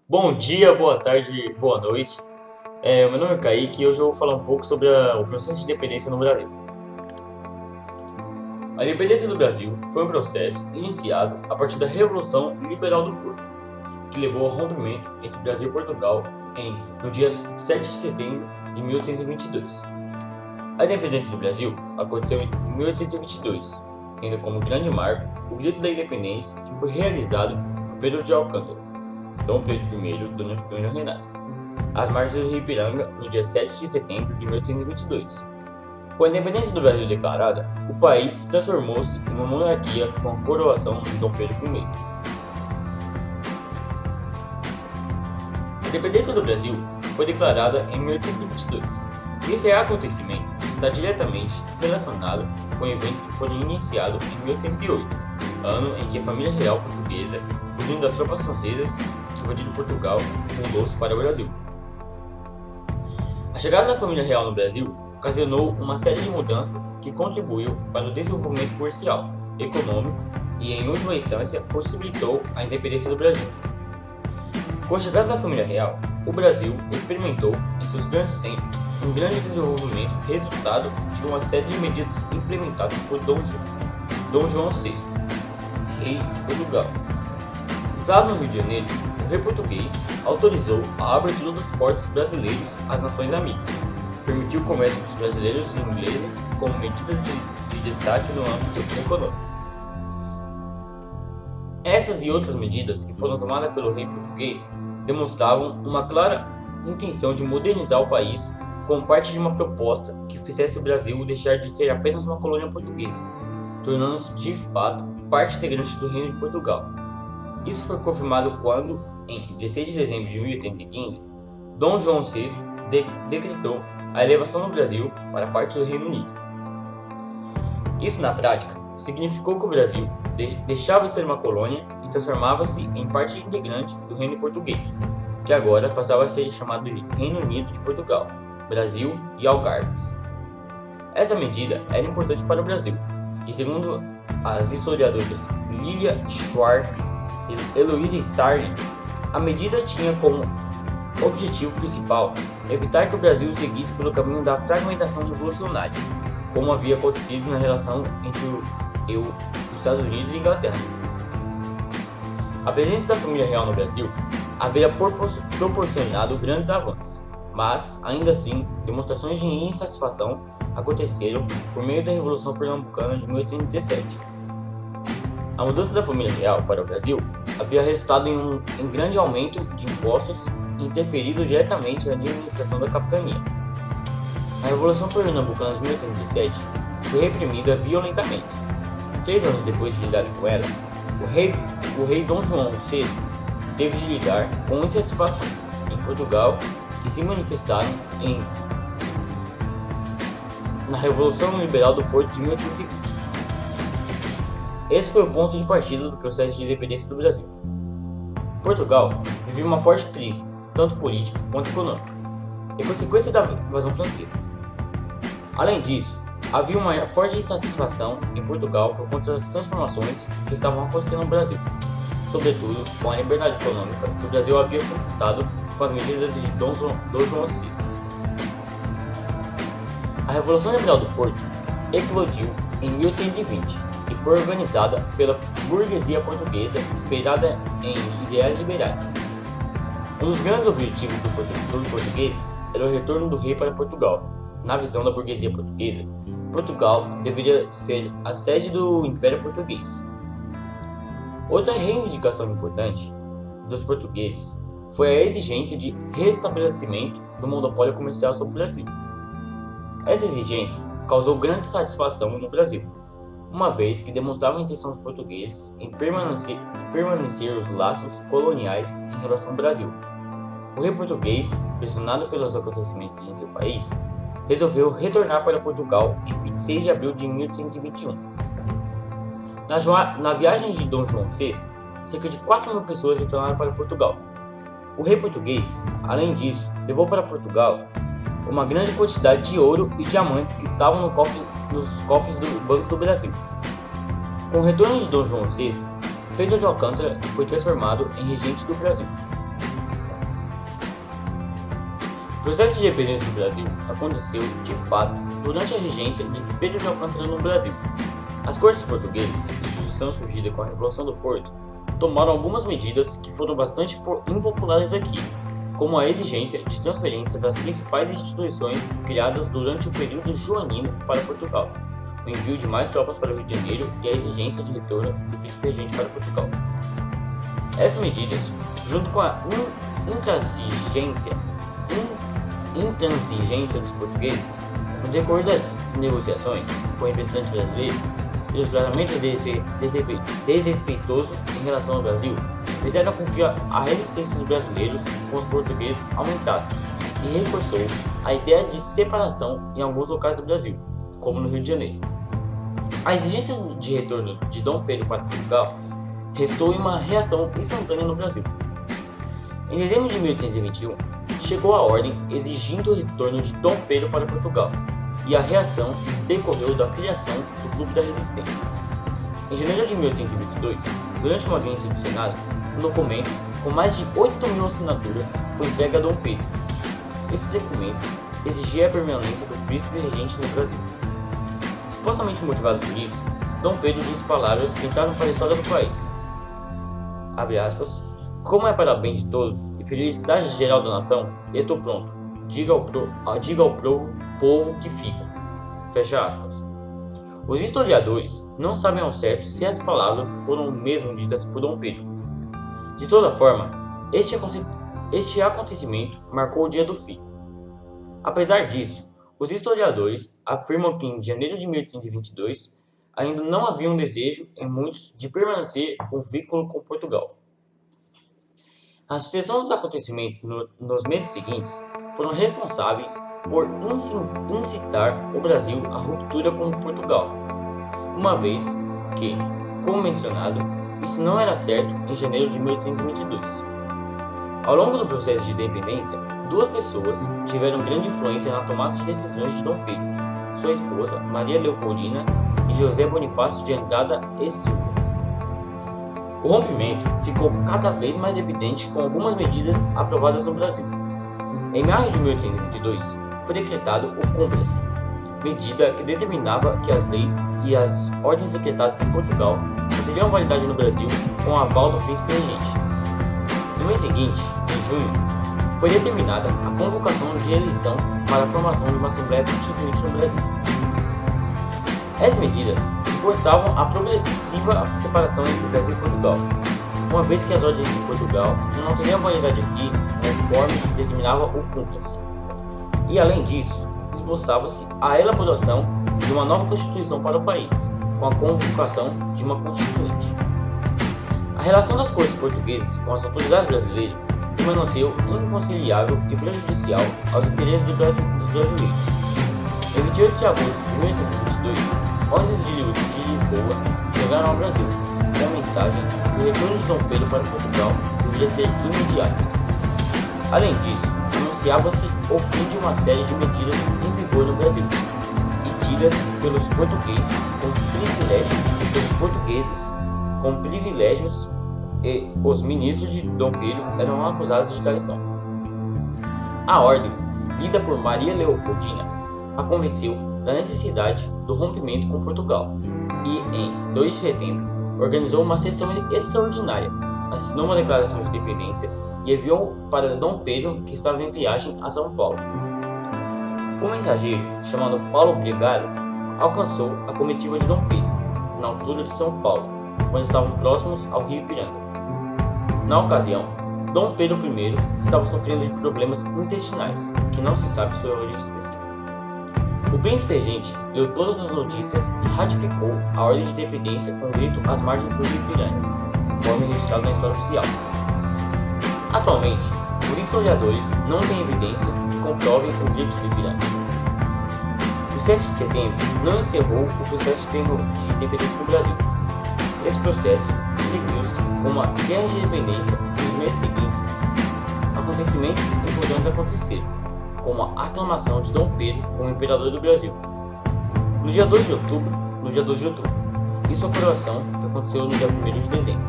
Bom dia, boa tarde, boa noite. Meu nome é Kaique e hoje eu vou falar um pouco sobre o processo de independência no Brasil. A independência do Brasil foi um processo iniciado a partir da Revolução Liberal do Porto, que levou ao rompimento entre Brasil e Portugal no dia 7 de setembro de 1822. A independência do Brasil aconteceu em 1822, tendo como grande marco o Grito da Independência, que foi realizado por Pedro de Alcântara, Dom Pedro I durante o primeiro reinado, às margens do rio Ipiranga, no dia 7 de setembro de 1822. Com a independência do Brasil declarada, o país transformou-se em uma monarquia com a coroação de Dom Pedro I. A independência do Brasil foi declarada em 1822. Esse acontecimento está diretamente relacionado com eventos que foram iniciados em 1808, ano em que a família real portuguesa, fugindo das tropas francesas que invadiram Portugal, mudou-se para o Brasil. A chegada da família real no Brasil ocasionou uma série de mudanças que contribuiu para o desenvolvimento comercial, econômico e, em última instância, possibilitou a independência do Brasil. Com a chegada da família real, o Brasil experimentou, em seus grandes centros, um grande desenvolvimento resultado de uma série de medidas implementadas por Dom João VI, rei de Portugal. Instalado no Rio de Janeiro, o rei português autorizou a abertura dos portos brasileiros às nações amigas, permitiu o comércio dos brasileiros e ingleses como medida de destaque no âmbito econômico. Essas e outras medidas que foram tomadas pelo rei português demonstravam uma clara intenção de modernizar o país como parte de uma proposta que fizesse o Brasil deixar de ser apenas uma colônia portuguesa, tornando-se de fato parte integrante do Reino de Portugal. Isso foi confirmado quando, em 16 de dezembro de 1815, Dom João VI decretou a elevação do Brasil para parte do Reino Unido. Isso, na prática, significou que o Brasil deixava de ser uma colônia e transformava-se em parte integrante do Reino Português, que agora passava a ser chamado de Reino Unido de Portugal, Brasil e Algarves. Essa medida era importante para o Brasil, e segundo as historiadoras Lilia Schwartz e Eloise Starling, a medida tinha como objetivo principal evitar que o Brasil seguisse pelo caminho da fragmentação revolucionária, como havia acontecido na relação entre os Estados Unidos e Inglaterra. A presença da família real no Brasil haveria proporcionado grandes avanços, mas, ainda assim, demonstrações de insatisfação aconteceram por meio da Revolução Pernambucana de 1817. A mudança da família real para o Brasil havia resultado em grande aumento de impostos e interferido diretamente na administração da capitania. A Revolução Pernambucana de 1817 foi reprimida violentamente. 3 anos depois de lidar com ela, o rei Dom João VI teve de lidar com insatisfações em Portugal que se manifestaram na Revolução Liberal do Porto de 1820. Esse foi o ponto de partida do processo de independência do Brasil. Portugal vivia uma forte crise, tanto política quanto econômica, em consequência da invasão francesa. Além disso, havia uma forte insatisfação em Portugal por conta das transformações que estavam acontecendo no Brasil, sobretudo com a liberdade econômica que o Brasil havia conquistado com as medidas de Dom João VI. A Revolução Liberal do Porto eclodiu em 1820 e foi organizada pela burguesia portuguesa inspirada em ideais liberais. Um dos grandes objetivos dos portugueses era o retorno do rei para Portugal. Na visão da burguesia portuguesa, Portugal deveria ser a sede do Império Português. Outra reivindicação importante dos portugueses foi a exigência de restabelecimento do monopólio comercial sobre o Brasil. Essa exigência causou grande satisfação no Brasil, uma vez que demonstrava a intenção dos portugueses em permanecer os laços coloniais em relação ao Brasil. O rei português, pressionado pelos acontecimentos em seu país, resolveu retornar para Portugal em 26 de abril de 1821. Na viagem de Dom João VI, cerca de 4.000 pessoas retornaram para Portugal. O rei português, além disso, levou para Portugal uma grande quantidade de ouro e diamantes que estavam nos cofres do Banco do Brasil. Com o retorno de Dom João VI, Pedro de Alcântara foi transformado em regente do Brasil. processo de independência do Brasil aconteceu, de fato, durante a regência de Pedro de Alcântara no Brasil. As cortes portuguesas, instituição surgida com a Revolução do Porto, tomaram algumas medidas que foram bastante impopulares aqui, como a exigência de transferência das principais instituições criadas durante o período joanino para Portugal, o envio de mais tropas para o Rio de Janeiro e a exigência de retorno do príncipe regente para Portugal. Essas medidas, junto com a intransigência dos portugueses, no decorrer das negociações com o representante brasileiro e o tratamento desrespeitoso em relação ao Brasil, fizeram com que a resistência dos brasileiros com os portugueses aumentasse e reforçou a ideia de separação em alguns locais do Brasil, como no Rio de Janeiro. A exigência de retorno de Dom Pedro para Portugal restou em uma reação instantânea no Brasil. Em dezembro de 1821, chegou a ordem exigindo o retorno de Dom Pedro para Portugal, e a reação decorreu da criação do Clube da Resistência. Em janeiro de 1822, durante uma audiência do Senado, um documento com mais de 8.000 assinaturas foi entregue a Dom Pedro. Esse documento exigia a permanência do príncipe regente no Brasil. Supostamente motivado por isso, Dom Pedro disse palavras que entraram para a história do país. Abre aspas. Como é para o bem de todos e felicidade geral da nação, estou pronto. Diga ao povo que fico. Fecha aspas. Os historiadores não sabem ao certo se as palavras foram mesmo ditas por Dom Pedro. De toda forma, este acontecimento marcou o dia do fim. Apesar disso, os historiadores afirmam que em janeiro de 1822 ainda não havia um desejo em muitos de permanecer um vínculo com Portugal. A sucessão dos acontecimentos nos meses seguintes foram responsáveis por incitar o Brasil à ruptura com Portugal, uma vez que, como mencionado, isso não era certo em janeiro de 1822. Ao longo do processo de independência, duas pessoas tiveram grande influência na tomada de decisões de Dom Pedro, sua esposa Maria Leopoldina e José Bonifácio de Andrada e Silva. O rompimento ficou cada vez mais evidente com algumas medidas aprovadas no Brasil. Em maio de 1822, foi decretado o Cúmplice, medida que determinava que as leis e as ordens decretadas em Portugal só teriam validade no Brasil com o aval do príncipe regente. No mês seguinte, em junho, foi determinada a convocação de eleição para a formação de uma Assembleia Constituinte no Brasil. As medidas forçavam a progressiva separação entre Brasil e Portugal, uma vez que as ordens de Portugal já não teriam validade aqui, conforme determinava o Cúmplice. E além disso, esboçava-se a elaboração de uma nova Constituição para o país, com a convocação de uma Constituinte. A relação das cortes portuguesas com as autoridades brasileiras permaneceu inconciliável e prejudicial aos interesses dos brasileiros. Em 28 de agosto de 1822, ordens de Lisboa chegaram ao Brasil, com a mensagem que o retorno de Dom Pedro para Portugal deveria ser imediato. Além disso, anunciava-se o fim de uma série de medidas em vigor no Brasil, e tidas pelos portugueses com privilégios, e os ministros de Dom Pedro eram acusados de traição. A ordem, lida por Maria Leopoldina, a convenceu da necessidade do rompimento com Portugal e, em 2 de setembro, organizou uma sessão extraordinária, assinou uma declaração de independência e enviou para Dom Pedro, que estava em viagem a São Paulo. O mensageiro, chamado Paulo Brigaro, alcançou a comitiva de Dom Pedro, na altura de São Paulo, quando estavam próximos ao rio Ipiranga. Na ocasião, Dom Pedro I estava sofrendo de problemas intestinais, que não se sabe sua origem específica. O príncipe regente leu todas as notícias e ratificou a ordem de independência com um grito às margens do rio Ipiranga, conforme registrado na história oficial. Atualmente, os historiadores não têm evidência que comprovem o grito do Ipiranga. O 7 de setembro não encerrou o processo de independência do Brasil. Esse processo seguiu-se com uma guerra de independência e nos meses seguintes, acontecimentos importantes aconteceram, como a aclamação de Dom Pedro como imperador do Brasil, no dia 2 de outubro, e sua coroação, que aconteceu no dia 1º de dezembro.